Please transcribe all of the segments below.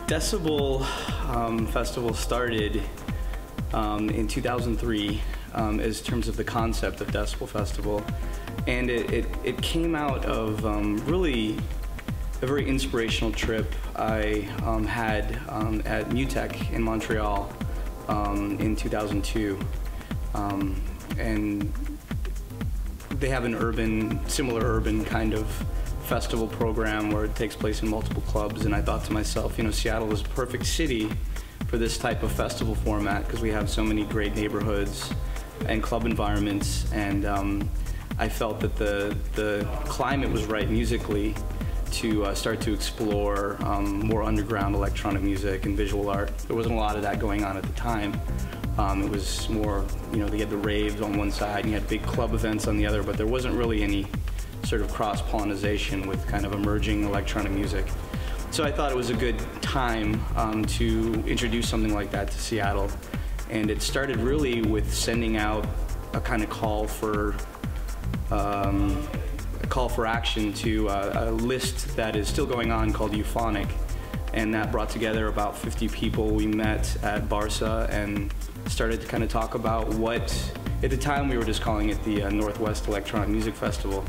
Decibel Festival started in 2003 as terms of the concept of Decibel Festival, and it came out of really a very inspirational trip I had at MUTEC in Montreal in 2002, and they have an similar urban kind of festival program where it takes place in multiple clubs, and I thought to myself, you know, Seattle is a perfect city for this type of festival format because we have so many great neighborhoods and club environments, and I felt that the climate was right musically to start to explore more underground electronic music and visual art. There wasn't a lot of that going on at the time. It was more, you know, they had the raves on one side and you had big club events on the other, but there wasn't really any sort of cross-pollination with kind of emerging electronic music. So I thought it was a good time to introduce something like that to Seattle. And it started really with sending out a kind of call for action to a list that is still going on called Euphonic. And that brought together about 50 people. We met at Barça and started to kind of talk about what, at the time we were just calling it the Northwest Electronic Music Festival.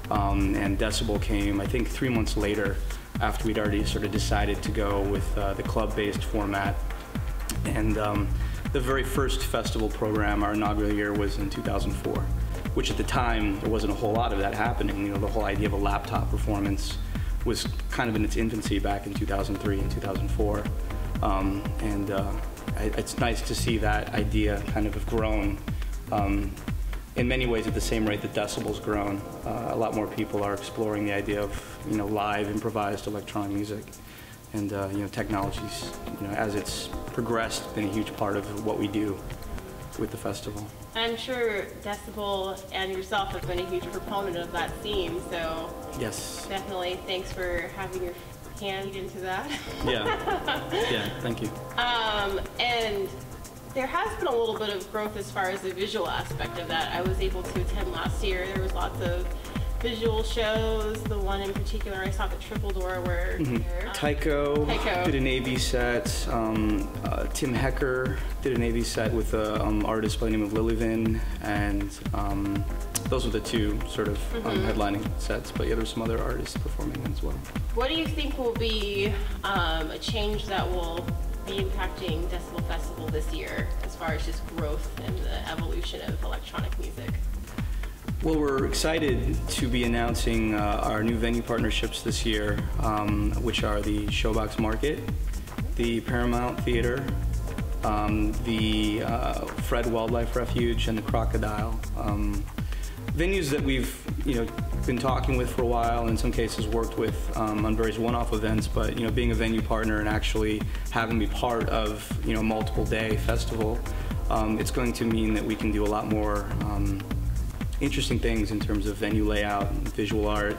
And Decibel came, I think, 3 months later after we'd already sort of decided to go with the club-based format. And the very first festival program, our inaugural year, was in 2004, which at the time, there wasn't a whole lot of that happening. You know, the whole idea of a laptop performance was kind of in its infancy back in 2003 and 2004. It's nice to see that idea kind of have grown in many ways at the same rate that Decibel's grown. A lot more people are exploring the idea of, you know, live improvised electronic music, and you know, technology's, you know, as it's progressed, been a huge part of what we do with the festival. I'm sure Decibel and yourself have been a huge proponent of that scene, so yes, definitely thanks for having your hand into that. Yeah, thank you. And there has been a little bit of growth as far as the visual aspect of that. I was able to attend last year. There was lots of visual shows. The one in particular, I saw the Triple Door where Tycho did an AV set. Tim Hecker did an AV set with an artist by the name of Lilivin, and those were the two sort of headlining sets, but yeah, there's some other artists performing as well. What do you think will be a change that will be impacting Decibel Festival this year as far as just growth and the evolution of electronic music? Well, we're excited to be announcing our new venue partnerships this year, which are the Showbox Market, the Paramount Theater, the Fred Wildlife Refuge, and the Crocodile. Venues that we've, you know, been talking with for a while, and in some cases worked with on various one-off events, but, you know, being a venue partner and actually having to be part of, you know, a multiple-day festival, it's going to mean that we can do a lot more interesting things in terms of venue layout, visual art,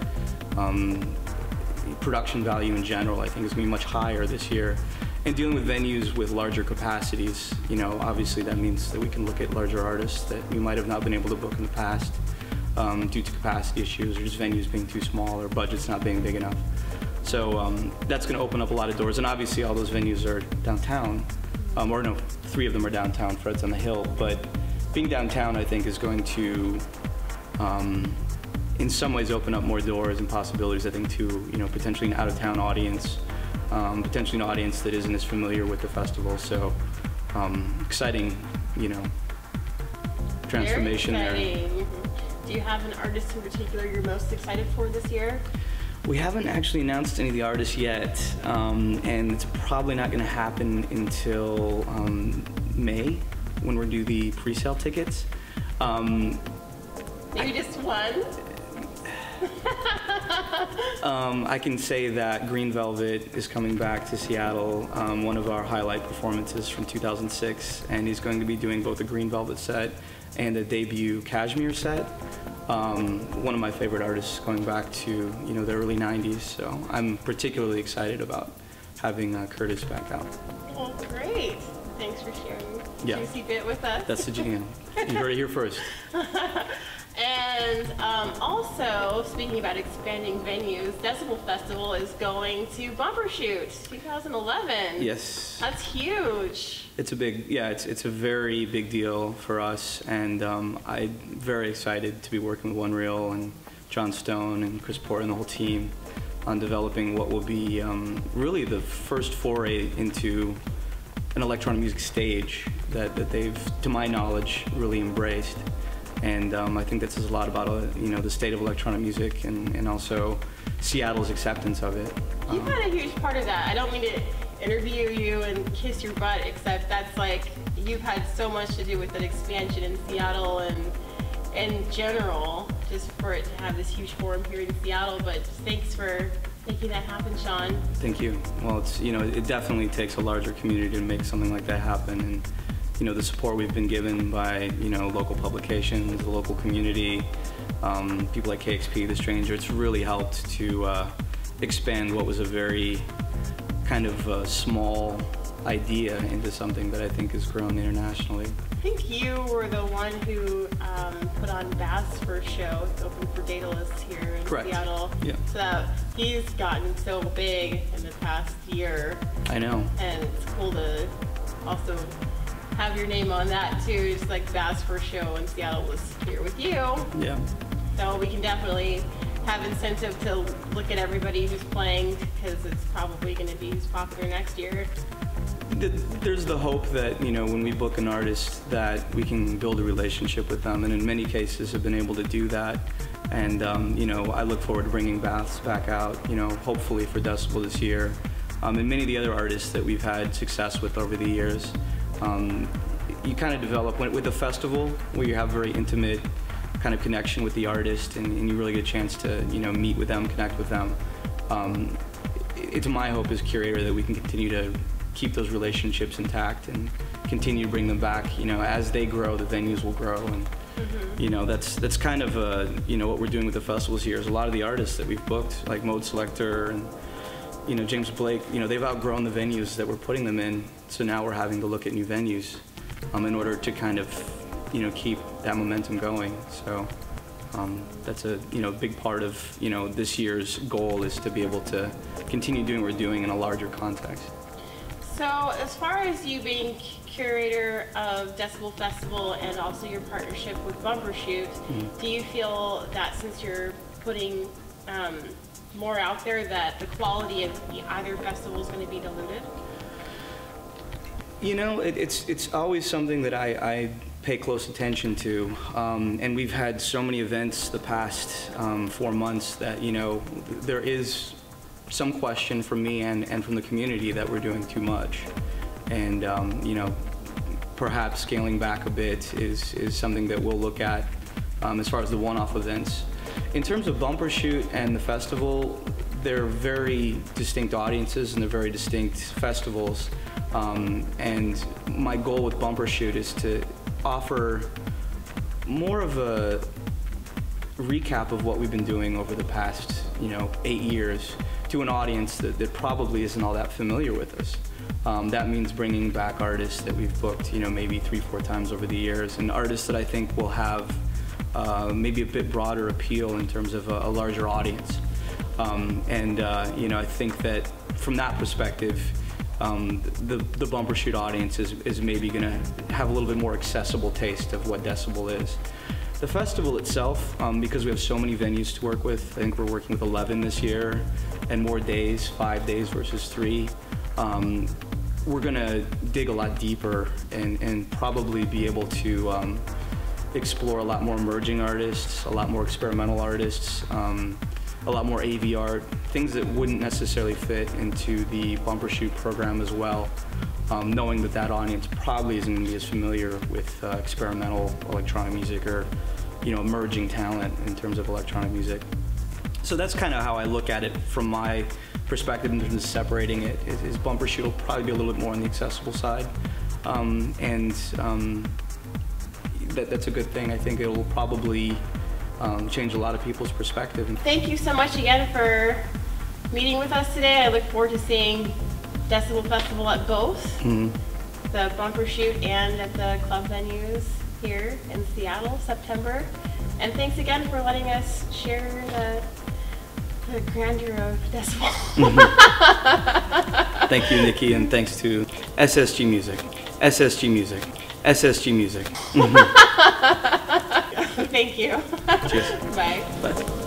production value in general. I think is going to be much higher this year. And dealing with venues with larger capacities, you know, obviously that means that we can look at larger artists that we might have not been able to book in the past due to capacity issues or just venues being too small or budgets not being big enough. So that's going to open up a lot of doors. And obviously all those venues are downtown, or no, 3 of them are downtown, Fred's on the Hill, but being downtown I think is going to in some ways open up more doors and possibilities, I think, to, you know, potentially an out-of-town audience, potentially an audience that isn't as familiar with the festival. So exciting, you know, transformation there. Do you have an artist in particular you're most excited for this year? We haven't actually announced any of the artists yet, and it's probably not going to happen until May when we do the pre-sale tickets. Maybe just one? I can say that Green Velvet is coming back to Seattle, one of our highlight performances from 2006, and he's going to be doing both a Green Velvet set and a debut Kashmir set. One of my favorite artists going back to, you know, the early 90s, so I'm particularly excited about having Curtis back out. Well, great. Thanks for sharing your juicy bit with us. That's the jam. You heard it here first. And And also, speaking about expanding venues, Decibel Festival is going to Bumbershoot 2011. Yes. That's huge. It's a big, yeah, it's a very big deal for us, and I'm very excited to be working with One Reel and John Stone and Chris Porter and the whole team on developing what will be really the first foray into an electronic music stage that they've, to my knowledge, really embraced. And I think that says a lot about the state of electronic music and also Seattle's acceptance of it. You've had a huge part of that. I don't mean to interview you and kiss your butt, except that's like, you've had so much to do with that expansion in Seattle and in general, just for it to have this huge forum here in Seattle. But thanks for making that happen, Sean. Thank you. Well, it's, it definitely takes a larger community to make something like that happen. And the support we've been given by, local publications, the local community, people like KXP, The Stranger, it's really helped to expand what was a very kind of small idea into something that I think has grown internationally. I think you were the one who put on Bath's first show. It's open for Daedalus here in Correct. Seattle. Yeah. So he's gotten so big in the past year. I know. And it's cool to also have your name on that too. Just like Bath's first show in Seattle was here with you. Yeah. So we can definitely have incentive to look at everybody who's playing, because it's probably going to be who's popular next year. There's the hope that, when we book an artist, that we can build a relationship with them, and in many cases have been able to do that. And, I look forward to bringing Baths back out, hopefully for Decibel this year. And many of the other artists that we've had success with over the years. You kind of develop, with a festival where you have very intimate kind of connection with the artist, and you really get a chance to, meet with them, connect with them. It's my hope as curator that we can continue to keep those relationships intact and continue to bring them back. As they grow, the venues will grow, and that's kind of what we're doing with the festivals here. Is a lot of the artists that we've booked, like Mode Selector and James Blake, they've outgrown the venues that we're putting them in. So now we're having to look at new venues in order to kind of keep that momentum going. So that's a big part of this year's goal, is to be able to continue doing what we're doing in a larger context. So as far as you being curator of Decibel Festival and also your partnership with Bumbershoot, do you feel that since you're putting more out there, that the quality of either festival is going to be diluted? It's always something that I pay close attention to, and we've had so many events the past 4 months that there is some question from me and from the community that we're doing too much, and perhaps scaling back a bit is something that we'll look at as far as the one-off events. In terms of Bumbershoot and the festival, they're very distinct audiences and they're very distinct festivals, and my goal with Bumbershoot is to offer more of a recap of what we've been doing over the past 8 years to an audience that probably isn't all that familiar with us. That means bringing back artists that we've booked maybe 3-4 times over the years, and artists that I think will have maybe a bit broader appeal in terms of a larger audience. I think that from that perspective, the Bumbershoot audience is maybe going to have a little bit more accessible taste of what Decibel is. The festival itself, because we have so many venues to work with, I think we're working with 11 this year, and more days, 5 days versus 3. We're going to dig a lot deeper and probably be able to explore a lot more emerging artists, a lot more experimental artists, a lot more AV art, things that wouldn't necessarily fit into the Bumbershoot program as well, knowing that audience probably isn't going to be as familiar with experimental electronic music or emerging talent in terms of electronic music. So that's kind of how I look at it from my perspective in terms of separating it. Is Bumbershoot will probably be a little bit more on the accessible side, that's a good thing. I think it will probably change a lot of people's perspective. Thank you so much again for meeting with us today. I look forward to seeing Decibel Festival at both the Bumbershoot and at the club venues here in Seattle, September. And thanks again for letting us share the grandeur of Decibel. Thank you, Nikki, and thanks to SSG Music, SSG Music, SSG Music. Thank you. Cheers. Bye. Bye.